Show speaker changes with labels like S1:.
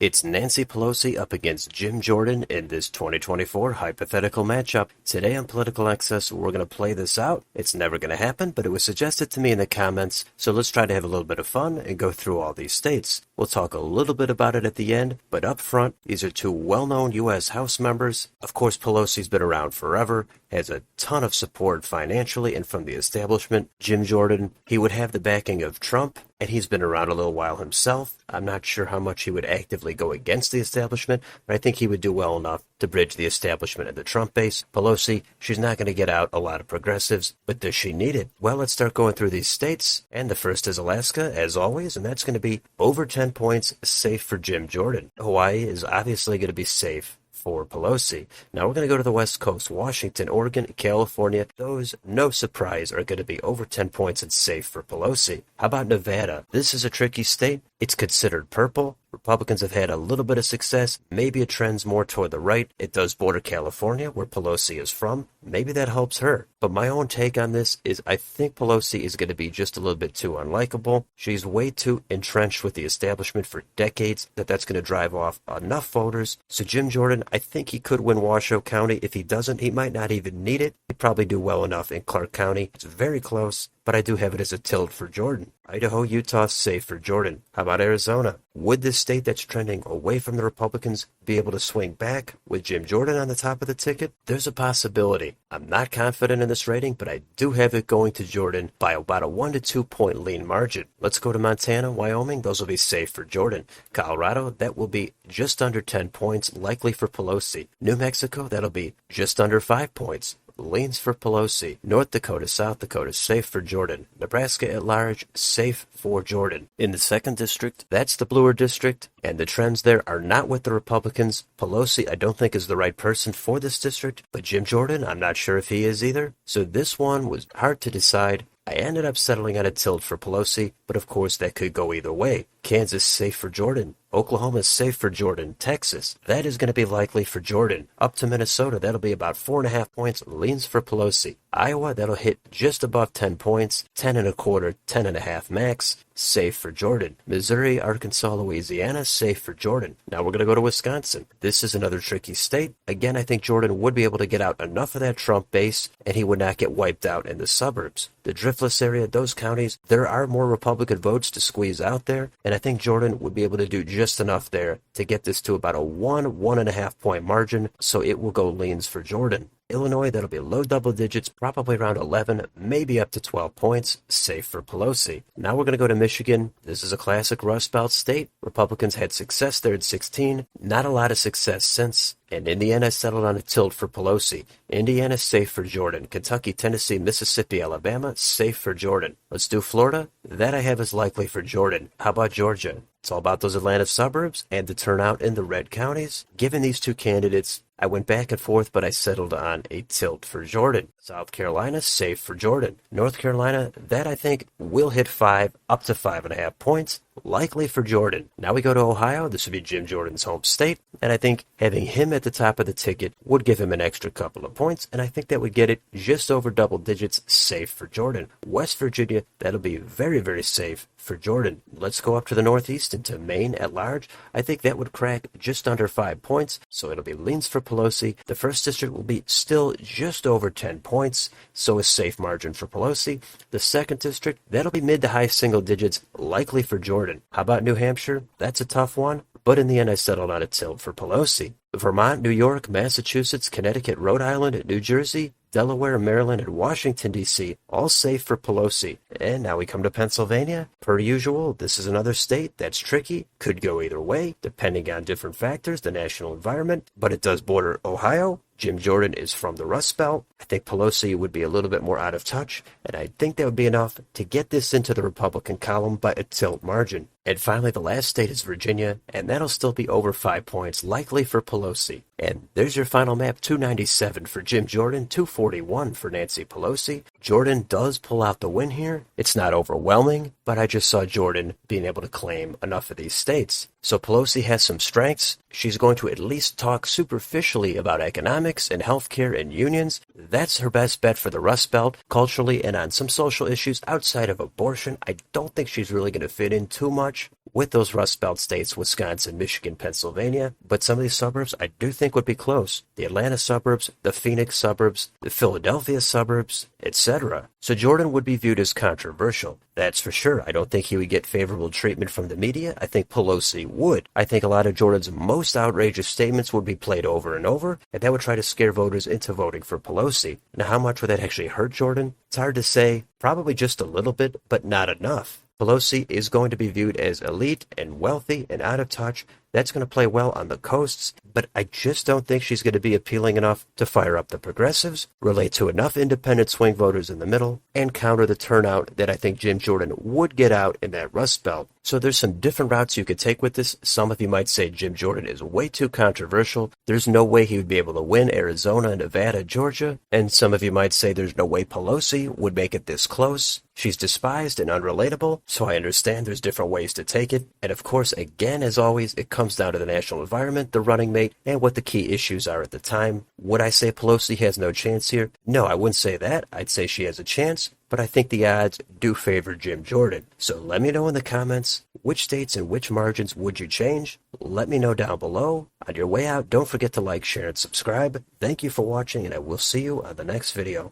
S1: It's Nancy Pelosi up against Jim Jordan in this 2024 hypothetical matchup. Today on Political Access, we're going to play this out. It's never going to happen, but it was suggested to me in the comments, so let's try to have a little bit of fun and go through all these states. We'll talk a little bit about it at the end, but up front, these are two well-known U.S. House members. Of course, Pelosi's been around forever, has a ton of support financially and from the establishment. Jim Jordan, he would have the backing of Trump, and he's been around a little while himself. I'm not sure how much he would actively go against the establishment, but I think he would do well enough to bridge the establishment and the Trump base. Pelosi, she's not going to get out a lot of progressives, but does she need it? Well, let's start going through these states, and the first is Alaska, as always, and that's going to be over 10 points safe for Jim Jordan. Hawaii is obviously going to be safe for Pelosi. Now we're going to go to the West Coast. Washington, Oregon, California. Those, no surprise, are going to be over 10 points and safe for Pelosi. How about Nevada? This is a tricky state. It's considered purple. Republicans have had a little bit of success. Maybe it trends more toward the right. It does border California, where Pelosi is from. Maybe that helps her. But my own take on this is I think Pelosi is going to be just a little bit too unlikable. She's way too entrenched with the establishment for decades that's going to drive off enough voters. So Jim Jordan, I think he could win Washoe County. If he doesn't, he might not even need it. He'd probably do well enough in Clark County. It's very close, but I do have it as a tilt for Jordan. Idaho, Utah, safe for Jordan. How about Arizona? Would this state that's trending away from the Republicans be able to swing back with Jim Jordan on the top of the ticket? There's a possibility. I'm not confident in this rating, but I do have it going to Jordan by about a 1 to 2 point lean margin. Let's go to Montana, Wyoming. Those will be safe for Jordan. Colorado, that will be just under 10 points, likely for Pelosi. New Mexico, that'll be just under 5 points. Leans for Pelosi. North Dakota, South Dakota, safe for Jordan. Nebraska at large, safe for Jordan. In the 2nd District, that's the bluer district, and the trends there are not with the Republicans. Pelosi, I don't think, is the right person for this district, but Jim Jordan, I'm not sure if he is either. So this one was hard to decide. I ended up settling on a tilt for Pelosi, but of course that could go either way. Kansas, safe for Jordan. Oklahoma, safe for Jordan. Texas, that is going to be likely for Jordan. Up to Minnesota, that'll be about 4.5 points, leans for Pelosi. Iowa, that'll hit just above 10 points, 10.25, 10.5 max, safe for Jordan. Missouri, Arkansas, Louisiana, safe for Jordan. Now we're going to go to Wisconsin. This is another tricky state. Again, I think Jordan would be able to get out enough of that Trump base, and he would not get wiped out in the suburbs. The driftless area, those counties, there are more Republican votes to squeeze out there, and I think Jordan would be able to do just enough there to get this to about a 1.5 point margin, so it will go leans for Jordan. Illinois, that'll be low double digits, probably around 11, maybe up to 12 points, safe for Pelosi. Now we're going to go to Michigan. This is a classic Rust Belt state. Republicans had success there in 16, not a lot of success since. And Indiana settled on a tilt for Pelosi. Indiana, safe for Jordan. Kentucky, Tennessee, Mississippi, Alabama, safe for Jordan. Let's do Florida. That I have is likely for Jordan. How about Georgia? It's all about those Atlanta suburbs and the turnout in the red counties. Given these two candidates, I went back and forth, but I settled on a tilt for Jordan. South Carolina, safe for Jordan. North Carolina, that I think will hit 5, up to 5.5 points, likely for Jordan. Now we go to Ohio. This would be Jim Jordan's home state, and I think having him at the top of the ticket would give him an extra couple of points, and I think that would get it just over double digits, safe for Jordan. West Virginia, that'll be very, very safe for Jordan. Let's go up to the Northeast into Maine at large. I think that would crack just under 5 points, so it'll be leans for Pelosi. The 1st District will be still just over 10 points, so a safe margin for Pelosi. The 2nd District, that'll be mid to high single digits, likely for Jordan. How about New Hampshire? That's a tough one, but in the end I settled on a tilt for Pelosi. Vermont, New York, Massachusetts, Connecticut, Rhode Island, New Jersey, Delaware, Maryland, and Washington, D.C., all safe for Pelosi. And now we come to Pennsylvania. Per usual, this is another state that's tricky. Could go either way, depending on different factors, the national environment, but it does border Ohio. Jim Jordan is from the Rust Belt. I think Pelosi would be a little bit more out of touch, and I think that would be enough to get this into the Republican column by a tilt margin. And finally, the last state is Virginia, and that'll still be over 5 points, likely for Pelosi. And there's your final map, 297 for Jim Jordan, 241 for Nancy Pelosi. Jordan does pull out the win here. It's not overwhelming, but I just saw Jordan being able to claim enough of these states. So Pelosi has some strengths. She's going to at least talk superficially about economics and healthcare and unions. That's her best bet for the Rust Belt, culturally and on some social issues outside of abortion. I don't think she's really going to fit in too much with those Rust Belt states, Wisconsin, Michigan, Pennsylvania, but some of these suburbs I do think would be close. The Atlanta suburbs, the Phoenix suburbs, the Philadelphia suburbs, etc. So Jordan would be viewed as controversial. That's for sure. I don't think he would get favorable treatment from the media. I think Pelosi would. I think a lot of Jordan's most outrageous statements would be played over and over, and that would try to scare voters into voting for Pelosi. Now, how much would that actually hurt Jordan? It's hard to say. Probably just a little bit, but not enough. Pelosi is going to be viewed as elite and wealthy and out of touch. That's going to play well on the coasts, but I just don't think she's going to be appealing enough to fire up the progressives, relate to enough independent swing voters in the middle, and counter the turnout that I think Jim Jordan would get out in that Rust Belt. So there's some different routes you could take with this. Some of you might say Jim Jordan is way too controversial. There's no way he would be able to win Arizona, Nevada, Georgia. And some of you might say there's no way Pelosi would make it this close. She's despised and unrelatable, so I understand there's different ways to take it. And of course, again, as always, it comes down to the national environment, the running mate, and what the key issues are at the time. Would I say Pelosi has no chance here? No, I wouldn't say that. I'd say she has a chance, but I think the odds do favor Jim Jordan. So let me know in the comments, which states and which margins would you change? Let me know down below. On your way out, don't forget to like, share, and subscribe. Thank you for watching, and I will see you on the next video.